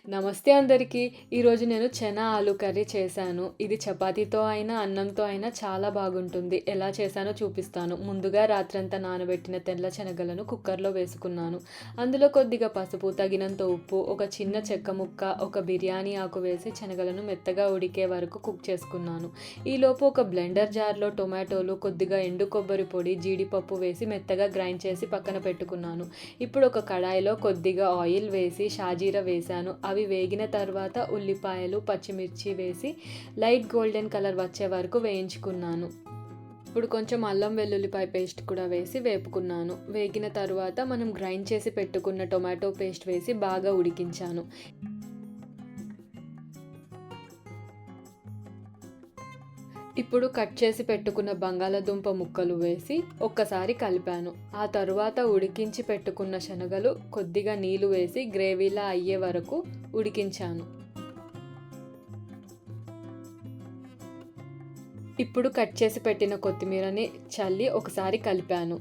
నమస్తే అందరికీ. ఈరోజు నేను చెనా ఆలు కర్రీ చేశాను. ఇది చపాతీతో అయినా, అన్నంతో అయినా చాలా బాగుంటుంది. ఎలా చేశానో చూపిస్తాను. ముందుగా రాత్రంతా నానబెట్టిన తెల్ల శనగలను కుక్కర్‌లో వేసుకున్నాను. అందులో కొద్దిగా పసుపు, తగినంత ఉప్పు, ఒక చిన్న చెక్క ముక్క, ఒక బిర్యానీ ఆకు వేసి శనగలను మెత్తగా ఉడికే వరకు కుక్ చేసుకున్నాను. ఈలోపు ఒక బ్లెండర్ జార్‌లో టొమాటోలు, కొద్దిగా ఎండు కొబ్బరి పొడి, జీడిపప్పు వేసి మెత్తగా గ్రైండ్ చేసి పక్కన పెట్టుకున్నాను. ఇప్పుడు ఒక కడాయిలో కొద్దిగా ఆయిల్ వేసి షాజీరా వేశాను. అవి వేగిన తర్వాత ఉల్లిపాయలు, పచ్చిమిర్చి వేసి లైట్ గోల్డెన్ కలర్ వచ్చే వరకు వేయించుకున్నాను. ఇప్పుడు కొంచెం అల్లం వెల్లుల్లిపాయ పేస్ట్ కూడా వేసి వేపుకున్నాను. వేగిన తరువాత మనం గ్రైండ్ చేసి పెట్టుకున్న టొమాటో పేస్ట్ వేసి బాగా ఉడికించాను. ఇప్పుడు కట్ చేసి పెట్టుకున్న బంగాళదుంప ముక్కలు వేసి ఒక్కసారి కలిపాను. ఆ తరువాత ఉడికించి పెట్టుకున్న శనగలు కొద్దిగా నీళ్లు వేసి గ్రేవీలా అయ్యే వరకు ఉడికించాను. ఇప్పుడు కట్ చేసి పెట్టిన కొత్తిమీరని చల్లి ఒకసారి కలిపాను.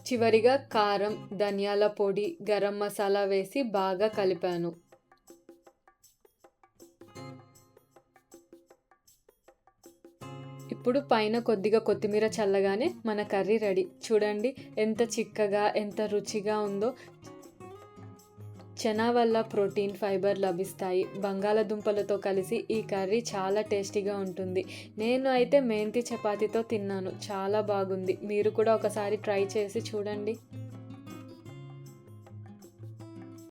చివరిగా కారం, ధనియాల పొడి, గరం మసాలా వేసి బాగా కలిపాను. ఇప్పుడు పైన కొద్దిగా కొత్తిమీర చల్లగానే మన కర్రీ రెడీ. చూడండి ఎంత చిక్కగా, ఎంత రుచిగా ఉందో. చనా వల్ల ప్రోటీన్, ఫైబర్ లభిస్తాయి. బంగాళదుంపలతో కలిసి ఈ కర్రీ చాలా టేస్టీగా ఉంటుంది. నేను అయితే మెంతి చపాతీతో తిన్నాను. చాలా బాగుంది. మీరు కూడా ఒకసారి ట్రై చేసి చూడండి.